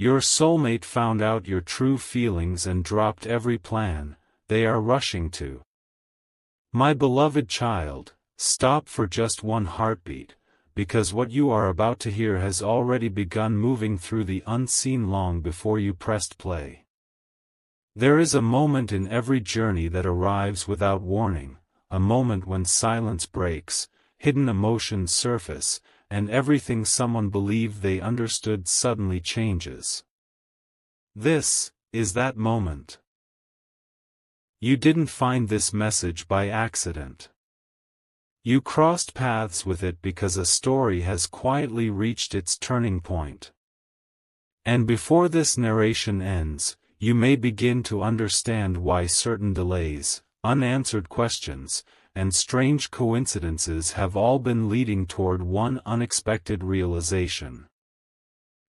Your soulmate found out your true feelings and dropped every plan they are rushing to. My beloved child, stop for just one heartbeat, because what you are about to hear has already begun moving through the unseen long before you pressed play. There is a moment in every journey that arrives without warning, a moment when silence breaks, hidden emotions surface, and everything someone believed they understood suddenly changes. This is that moment. You didn't find this message by accident. You crossed paths with it because a story has quietly reached its turning point. And before this narration ends, you may begin to understand why certain delays, unanswered questions, and strange coincidences have all been leading toward one unexpected realization.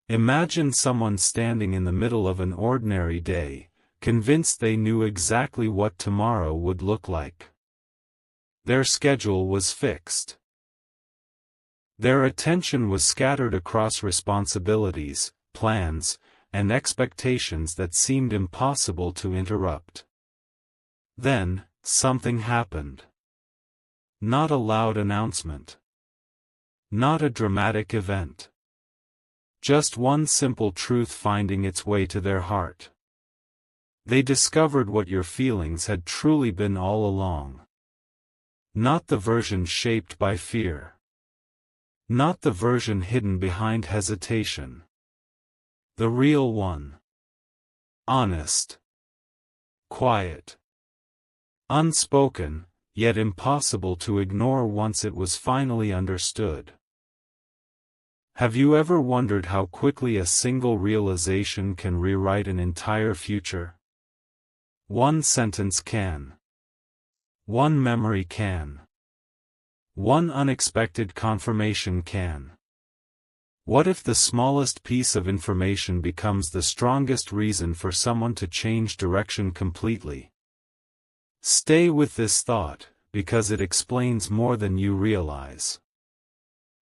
Imagine someone standing in the middle of an ordinary day, convinced they knew exactly what tomorrow would look like. Their schedule was fixed. Their attention was scattered across responsibilities, plans, and expectations that seemed impossible to interrupt. Then, something happened. Not a loud announcement. Not a dramatic event. Just one simple truth finding its way to their heart. They discovered what your feelings had truly been all along. Not the version shaped by fear. Not the version hidden behind hesitation. The real one. Honest. Quiet. Unspoken, yet impossible to ignore once it was finally understood. Have you ever wondered how quickly a single realization can rewrite an entire future? One sentence can. One memory can. One unexpected confirmation can. What if the smallest piece of information becomes the strongest reason for someone to change direction completely? Stay with this thought, because it explains more than you realize.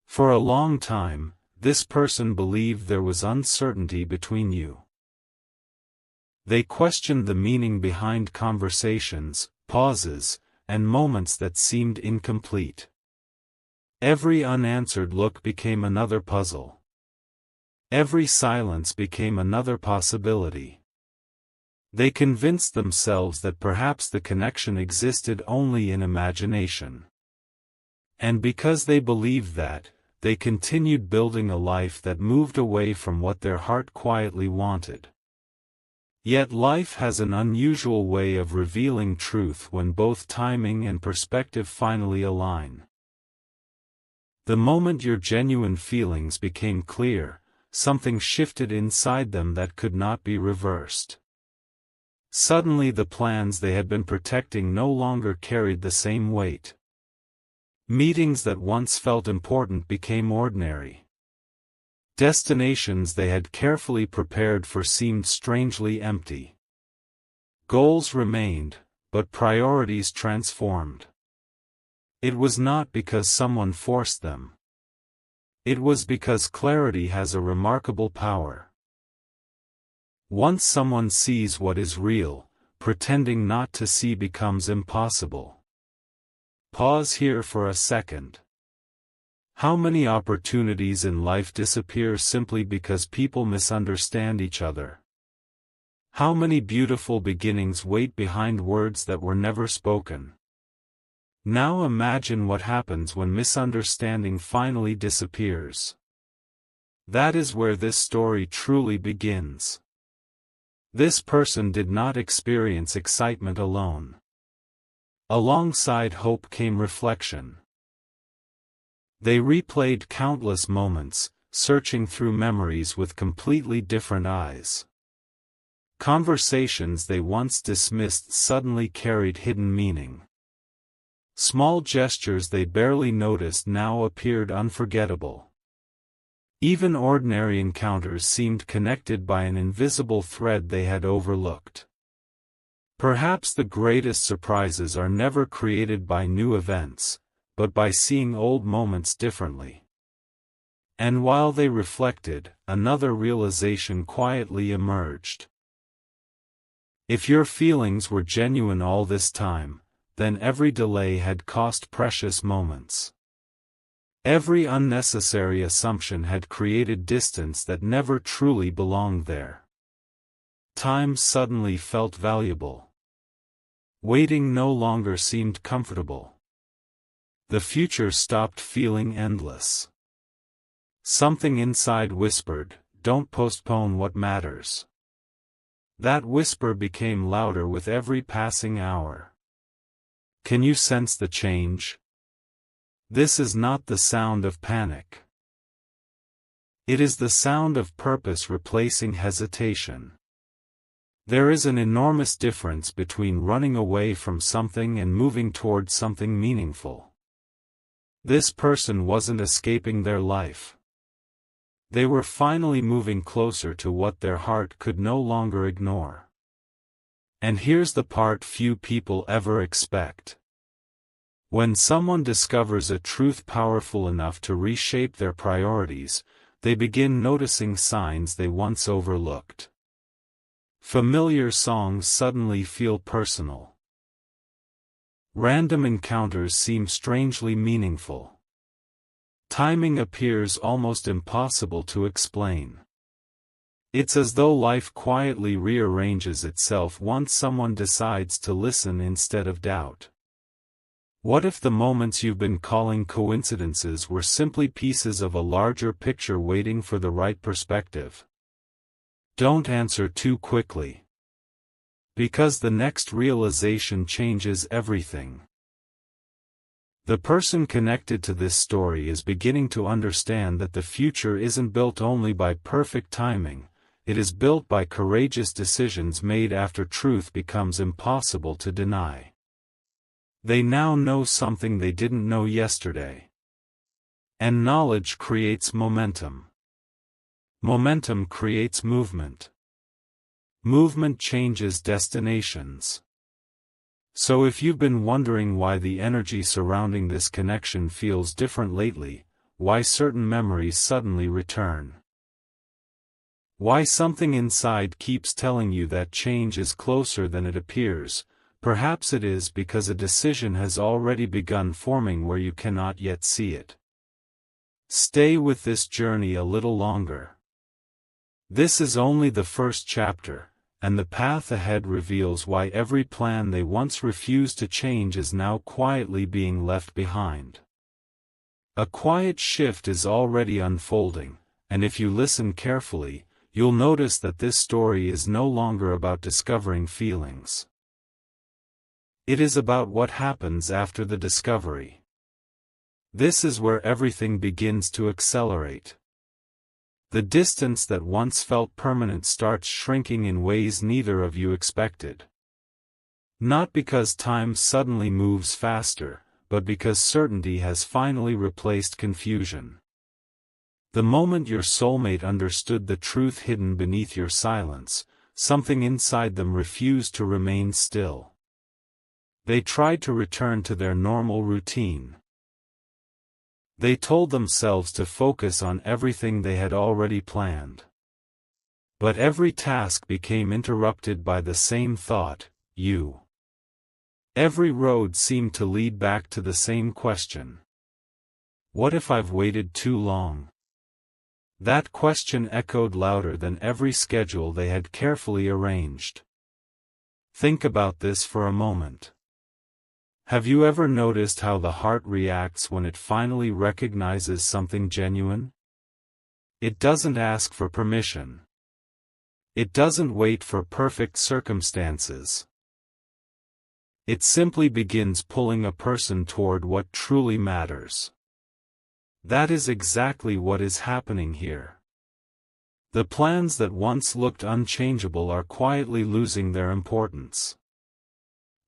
For a long time, this person believed there was uncertainty between you. They questioned the meaning behind conversations, pauses, and moments that seemed incomplete. Every unanswered look became another puzzle. Every silence became another possibility. They convinced themselves that perhaps the connection existed only in imagination. And because they believed that, they continued building a life that moved away from what their heart quietly wanted. Yet life has an unusual way of revealing truth when both timing and perspective finally align. The moment your genuine feelings became clear, something shifted inside them that could not be reversed. Suddenly the plans they had been protecting no longer carried the same weight. Meetings that once felt important became ordinary. Destinations they had carefully prepared for seemed strangely empty. Goals remained, but priorities transformed. It was not because someone forced them. It was because clarity has a remarkable power. Once someone sees what is real, pretending not to see becomes impossible. Pause here for a second. How many opportunities in life disappear simply because people misunderstand each other? How many beautiful beginnings wait behind words that were never spoken? Now imagine what happens when misunderstanding finally disappears. That is where this story truly begins. This person did not experience excitement alone. Alongside hope came reflection. They replayed countless moments, searching through memories with completely different eyes. Conversations they once dismissed suddenly carried hidden meaning. Small gestures they barely noticed now appeared unforgettable. Even ordinary encounters seemed connected by an invisible thread they had overlooked. Perhaps the greatest surprises are never created by new events, but by seeing old moments differently. And while they reflected, another realization quietly emerged. If your feelings were genuine all this time, then every delay had cost precious moments. Every unnecessary assumption had created distance that never truly belonged there. Time suddenly felt valuable. Waiting no longer seemed comfortable. The future stopped feeling endless. Something inside whispered, "Don't postpone what matters." That whisper became louder with every passing hour. Can you sense the change? This is not the sound of panic. It is the sound of purpose replacing hesitation. There is an enormous difference between running away from something and moving toward something meaningful. This person wasn't escaping their life. They were finally moving closer to what their heart could no longer ignore. And here's the part few people ever expect. When someone discovers a truth powerful enough to reshape their priorities, they begin noticing signs they once overlooked. Familiar songs suddenly feel personal. Random encounters seem strangely meaningful. Timing appears almost impossible to explain. It's as though life quietly rearranges itself once someone decides to listen instead of doubt. What if the moments you've been calling coincidences were simply pieces of a larger picture waiting for the right perspective? Don't answer too quickly. Because the next realization changes everything. The person connected to this story is beginning to understand that the future isn't built only by perfect timing, it is built by courageous decisions made after truth becomes impossible to deny. They now know something they didn't know yesterday. And knowledge creates momentum. Momentum creates movement. Movement changes destinations. So if you've been wondering why the energy surrounding this connection feels different lately, why certain memories suddenly return, why something inside keeps telling you that change is closer than it appears, perhaps it is because a decision has already begun forming where you cannot yet see it. Stay with this journey a little longer. This is only the first chapter, and the path ahead reveals why every plan they once refused to change is now quietly being left behind. A quiet shift is already unfolding, and if you listen carefully, you'll notice that this story is no longer about discovering feelings. It is about what happens after the discovery. This is where everything begins to accelerate. The distance that once felt permanent starts shrinking in ways neither of you expected. Not because time suddenly moves faster, but because certainty has finally replaced confusion. The moment your soulmate understood the truth hidden beneath your silence, something inside them refused to remain still. They tried to return to their normal routine. They told themselves to focus on everything they had already planned. But every task became interrupted by the same thought, you. Every road seemed to lead back to the same question. What if I've waited too long? That question echoed louder than every schedule they had carefully arranged. Think about this for a moment. Have you ever noticed how the heart reacts when it finally recognizes something genuine? It doesn't ask for permission. It doesn't wait for perfect circumstances. It simply begins pulling a person toward what truly matters. That is exactly what is happening here. The plans that once looked unchangeable are quietly losing their importance.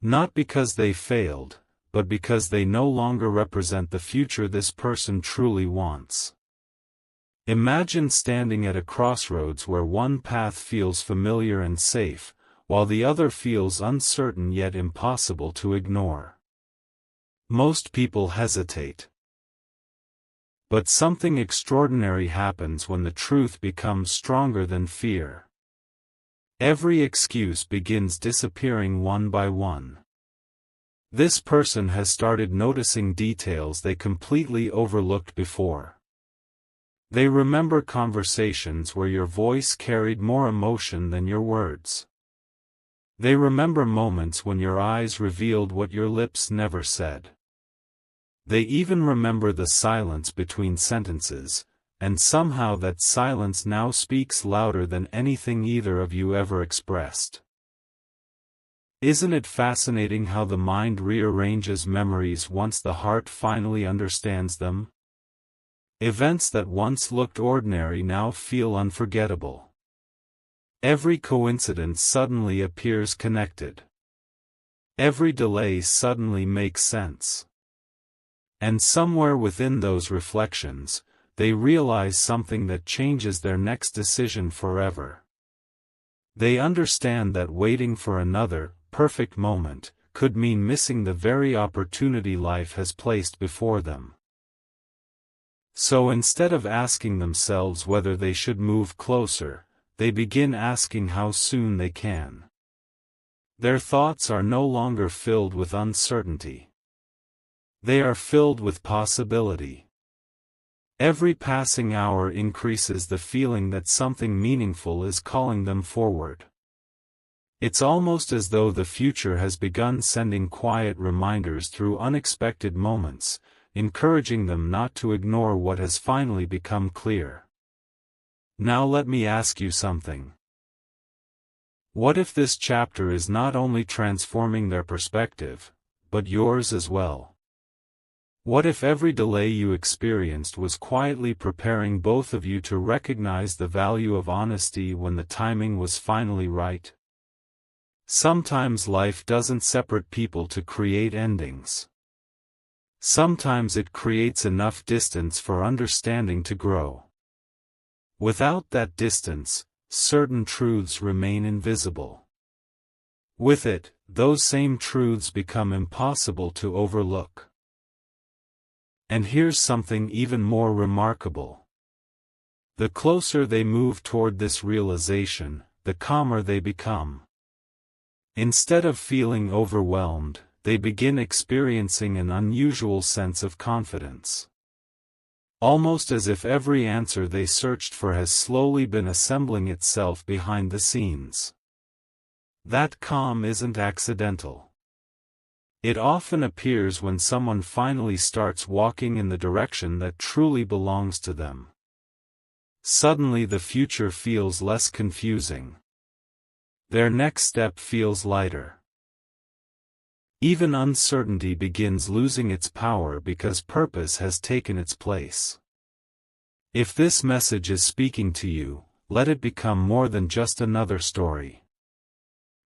Not because they failed, but because they no longer represent the future this person truly wants. Imagine standing at a crossroads where one path feels familiar and safe, while the other feels uncertain yet impossible to ignore. Most people hesitate. But something extraordinary happens when the truth becomes stronger than fear. Every excuse begins disappearing one by one. This person has started noticing details they completely overlooked before. They remember conversations where your voice carried more emotion than your words. They remember moments when your eyes revealed what your lips never said. They even remember the silence between sentences, and somehow that silence now speaks louder than anything either of you ever expressed. Isn't it fascinating how the mind rearranges memories once the heart finally understands them? Events that once looked ordinary now feel unforgettable. Every coincidence suddenly appears connected. Every delay suddenly makes sense. And somewhere within those reflections, they realize something that changes their next decision forever. They understand that waiting for another, perfect moment, could mean missing the very opportunity life has placed before them. So instead of asking themselves whether they should move closer, they begin asking how soon they can. Their thoughts are no longer filled with uncertainty. They are filled with possibility. Every passing hour increases the feeling that something meaningful is calling them forward. It's almost as though the future has begun sending quiet reminders through unexpected moments, encouraging them not to ignore what has finally become clear. Now let me ask you something. What if this chapter is not only transforming their perspective, but yours as well? What if every delay you experienced was quietly preparing both of you to recognize the value of honesty when the timing was finally right? Sometimes life doesn't separate people to create endings. Sometimes it creates enough distance for understanding to grow. Without that distance, certain truths remain invisible. With it, those same truths become impossible to overlook. And here's something even more remarkable. The closer they move toward this realization, the calmer they become. Instead of feeling overwhelmed, they begin experiencing an unusual sense of confidence. Almost as if every answer they searched for has slowly been assembling itself behind the scenes. That calm isn't accidental. It often appears when someone finally starts walking in the direction that truly belongs to them. Suddenly the future feels less confusing. Their next step feels lighter. Even uncertainty begins losing its power because purpose has taken its place. If this message is speaking to you, let it become more than just another story.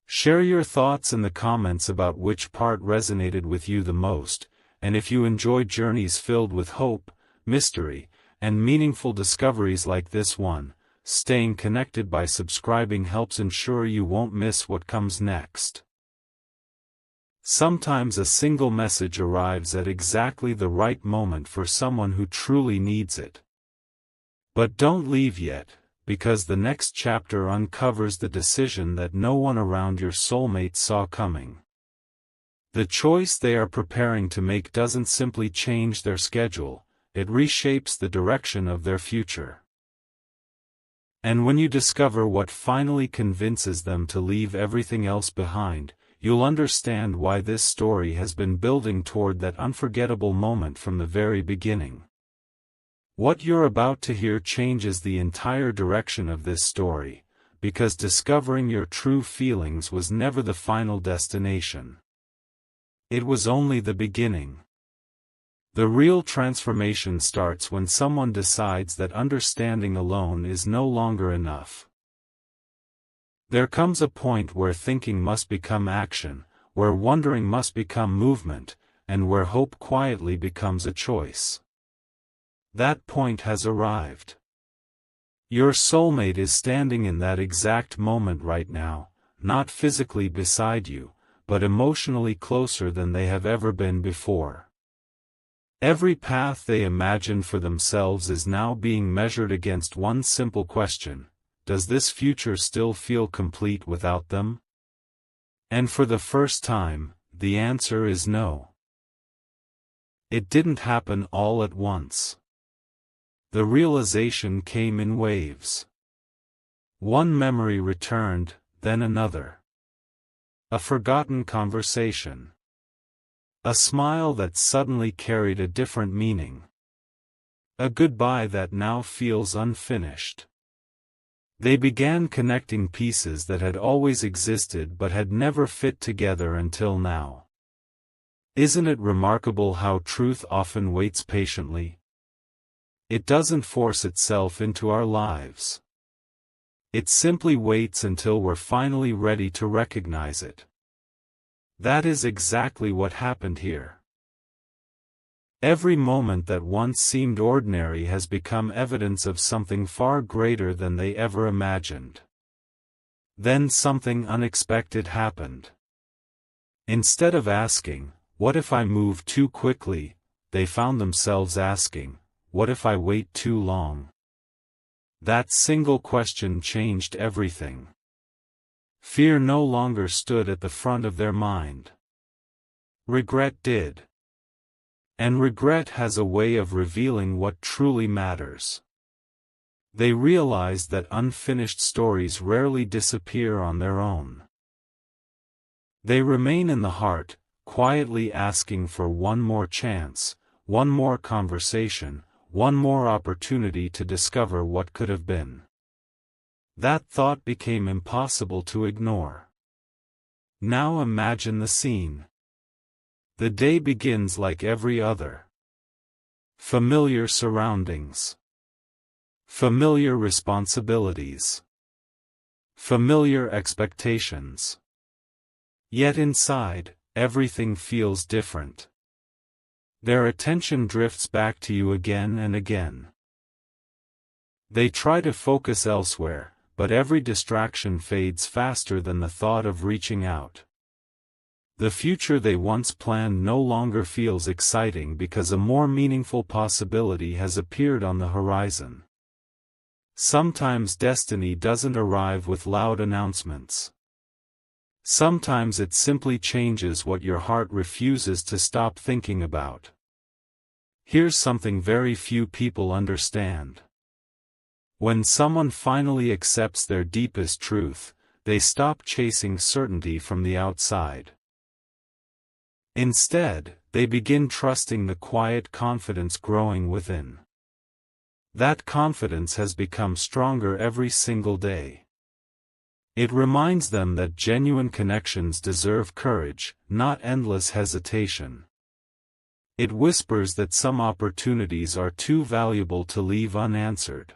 Share your thoughts in the comments about which part resonated with you the most, and if you enjoy journeys filled with hope, mystery, and meaningful discoveries like this one, staying connected by subscribing helps ensure you won't miss what comes next. Sometimes a single message arrives at exactly the right moment for someone who truly needs it. But don't leave yet, because the next chapter uncovers the decision that no one around your soulmate saw coming. The choice they are preparing to make doesn't simply change their schedule, it reshapes the direction of their future. And when you discover what finally convinces them to leave everything else behind, you'll understand why this story has been building toward that unforgettable moment from the very beginning. What you're about to hear changes the entire direction of this story, because discovering your true feelings was never the final destination. It was only the beginning. The real transformation starts when someone decides that understanding alone is no longer enough. There comes a point where thinking must become action, where wondering must become movement, and where hope quietly becomes a choice. That point has arrived. Your soulmate is standing in that exact moment right now, not physically beside you, but emotionally closer than they have ever been before. Every path they imagine for themselves is now being measured against one simple question: does this future still feel complete without them? And for the first time, the answer is no. It didn't happen all at once. The realization came in waves. One memory returned, then another. A forgotten conversation. A smile that suddenly carried a different meaning. A goodbye that now feels unfinished. They began connecting pieces that had always existed but had never fit together until now. Isn't it remarkable how truth often waits patiently? It doesn't force itself into our lives. It simply waits until we're finally ready to recognize it. That is exactly what happened here. Every moment that once seemed ordinary has become evidence of something far greater than they ever imagined. Then something unexpected happened. Instead of asking, "What if I move too quickly?" they found themselves asking, "What if I wait too long?" That single question changed everything. Fear no longer stood at the front of their mind. Regret did. And regret has a way of revealing what truly matters. They realized that unfinished stories rarely disappear on their own. They remain in the heart, quietly asking for one more chance, one more conversation, one more opportunity to discover what could have been. That thought became impossible to ignore. Now imagine the scene. The day begins like every other. Familiar surroundings. Familiar responsibilities. Familiar expectations. Yet inside, everything feels different. Their attention drifts back to you again and again. They try to focus elsewhere, but every distraction fades faster than the thought of reaching out. The future they once planned no longer feels exciting because a more meaningful possibility has appeared on the horizon. Sometimes destiny doesn't arrive with loud announcements. Sometimes it simply changes what your heart refuses to stop thinking about. Here's something very few people understand. When someone finally accepts their deepest truth, they stop chasing certainty from the outside. Instead, they begin trusting the quiet confidence growing within. That confidence has become stronger every single day. It reminds them that genuine connections deserve courage, not endless hesitation. It whispers that some opportunities are too valuable to leave unanswered.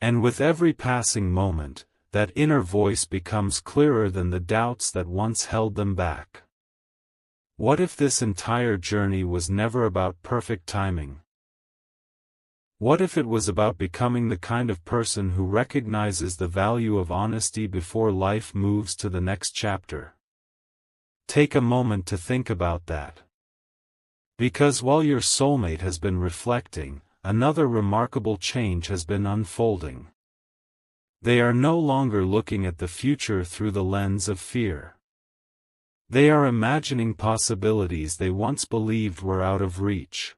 And with every passing moment, that inner voice becomes clearer than the doubts that once held them back. What if this entire journey was never about perfect timing? What if it was about becoming the kind of person who recognizes the value of honesty before life moves to the next chapter? Take a moment to think about that. Because while your soulmate has been reflecting, another remarkable change has been unfolding. They are no longer looking at the future through the lens of fear. They are imagining possibilities they once believed were out of reach.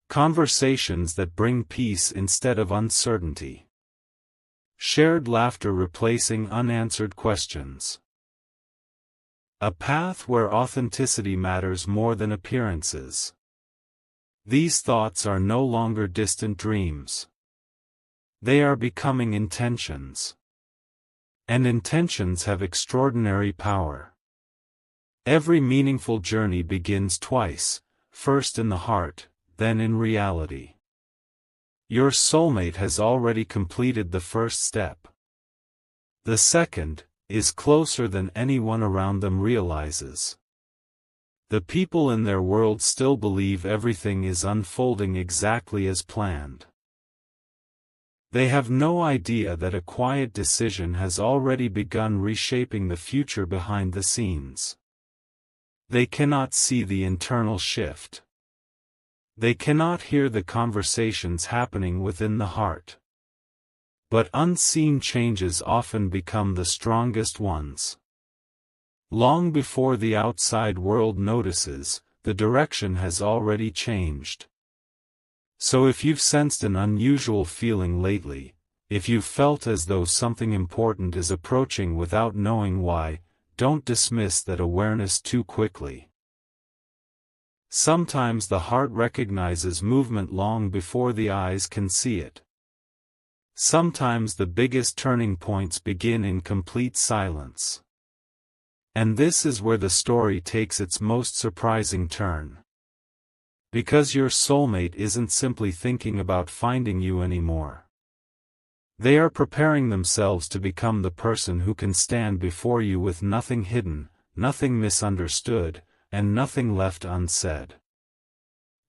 Conversations that bring peace instead of uncertainty. Shared laughter replacing unanswered questions. A path where authenticity matters more than appearances. These thoughts are no longer distant dreams. They are becoming intentions. And intentions have extraordinary power. Every meaningful journey begins twice, first in the heart, then in reality. Your soulmate has already completed the first step. The second is closer than anyone around them realizes. The people in their world still believe everything is unfolding exactly as planned. They have no idea that a quiet decision has already begun reshaping the future behind the scenes. They cannot see the internal shift. They cannot hear the conversations happening within the heart. But unseen changes often become the strongest ones. Long before the outside world notices, the direction has already changed. So if you've sensed an unusual feeling lately, if you've felt as though something important is approaching without knowing why, don't dismiss that awareness too quickly. Sometimes the heart recognizes movement long before the eyes can see it. Sometimes the biggest turning points begin in complete silence. And this is where the story takes its most surprising turn. Because your soulmate isn't simply thinking about finding you anymore. They are preparing themselves to become the person who can stand before you with nothing hidden, nothing misunderstood, and nothing left unsaid.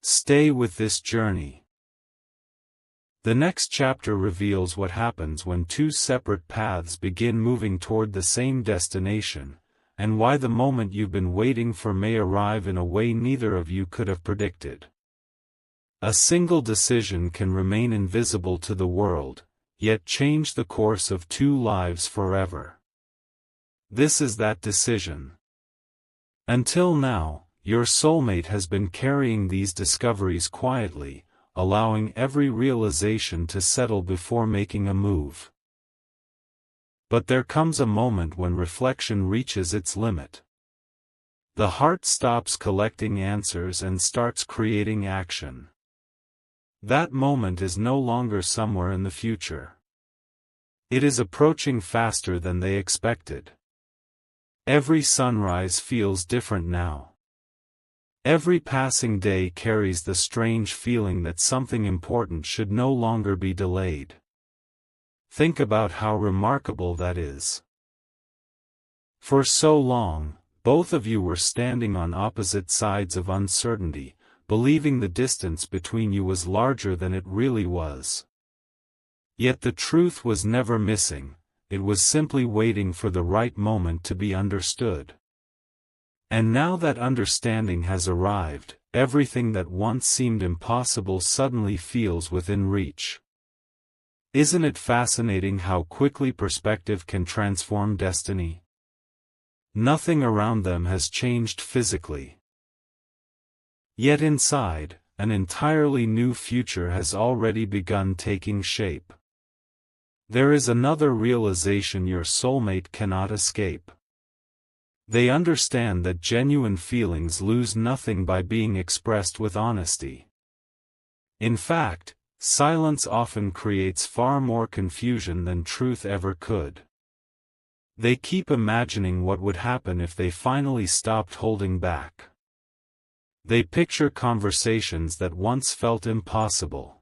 Stay with this journey. The next chapter reveals what happens when two separate paths begin moving toward the same destination, and why the moment you've been waiting for may arrive in a way neither of you could have predicted. A single decision can remain invisible to the world, yet change the course of two lives forever. This is that decision. Until now, your soulmate has been carrying these discoveries quietly, allowing every realization to settle before making a move. But there comes a moment when reflection reaches its limit. The heart stops collecting answers and starts creating action. That moment is no longer somewhere in the future. It is approaching faster than they expected. Every sunrise feels different now. Every passing day carries the strange feeling that something important should no longer be delayed. Think about how remarkable that is. For so long, both of you were standing on opposite sides of uncertainty, believing the distance between you was larger than it really was. Yet the truth was never missing, it was simply waiting for the right moment to be understood. And now that understanding has arrived, everything that once seemed impossible suddenly feels within reach. Isn't it fascinating how quickly perspective can transform destiny? Nothing around them has changed physically. Yet inside, an entirely new future has already begun taking shape. There is another realization your soulmate cannot escape. They understand that genuine feelings lose nothing by being expressed with honesty. In fact, silence often creates far more confusion than truth ever could. They keep imagining what would happen if they finally stopped holding back. They picture conversations that once felt impossible.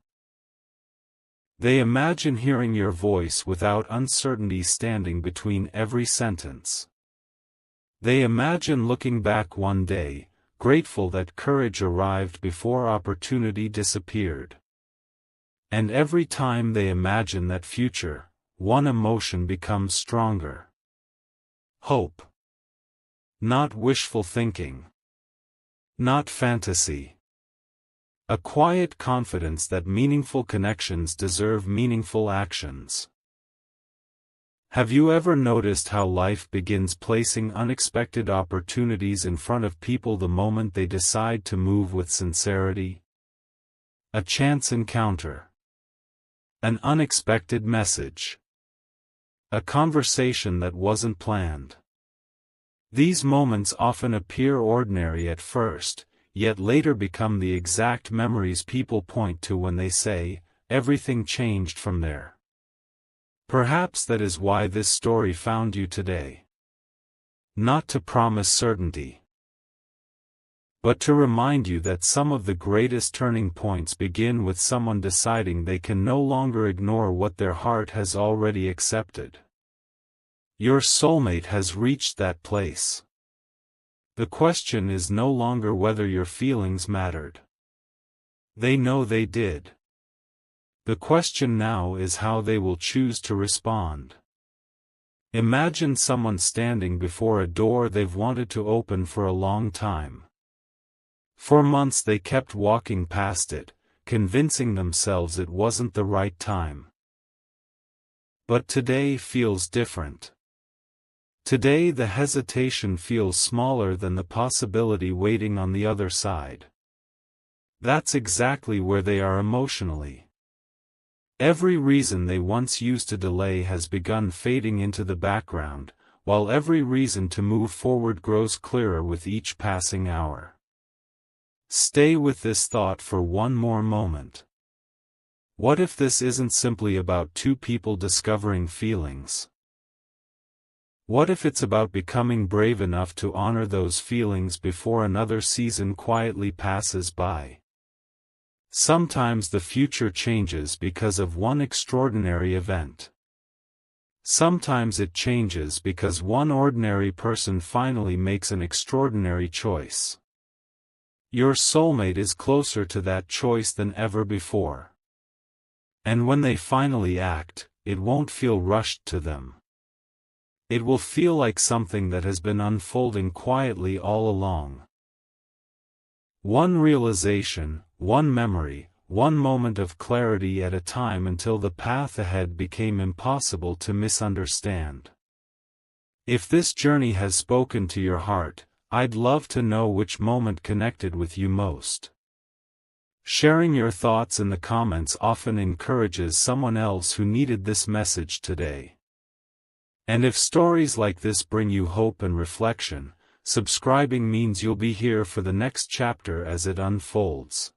They imagine hearing your voice without uncertainty standing between every sentence. They imagine looking back one day, grateful that courage arrived before opportunity disappeared. And every time they imagine that future, one emotion becomes stronger. Hope. Not wishful thinking. Not fantasy. A quiet confidence that meaningful connections deserve meaningful actions. Have you ever noticed how life begins placing unexpected opportunities in front of people the moment they decide to move with sincerity? A chance encounter. An unexpected message. A conversation that wasn't planned. These moments often appear ordinary at first, yet later become the exact memories people point to when they say, everything changed from there. Perhaps that is why this story found you today. Not to promise certainty, but to remind you that some of the greatest turning points begin with someone deciding they can no longer ignore what their heart has already accepted. Your soulmate has reached that place. The question is no longer whether your feelings mattered. They know they did. The question now is how they will choose to respond. Imagine someone standing before a door they've wanted to open for a long time. For months they kept walking past it, convincing themselves it wasn't the right time. But today feels different. Today the hesitation feels smaller than the possibility waiting on the other side. That's exactly where they are emotionally. Every reason they once used to delay has begun fading into the background, while every reason to move forward grows clearer with each passing hour. Stay with this thought for one more moment. What if this isn't simply about two people discovering feelings? What if it's about becoming brave enough to honor those feelings before another season quietly passes by? Sometimes the future changes because of one extraordinary event. Sometimes it changes because one ordinary person finally makes an extraordinary choice. Your soulmate is closer to that choice than ever before. And when they finally act, it won't feel rushed to them. It will feel like something that has been unfolding quietly all along. One realization, one memory, one moment of clarity at a time until the path ahead became impossible to misunderstand. If this journey has spoken to your heart, I'd love to know which moment connected with you most. Sharing your thoughts in the comments often encourages someone else who needed this message today. And if stories like this bring you hope and reflection, subscribing means you'll be here for the next chapter as it unfolds.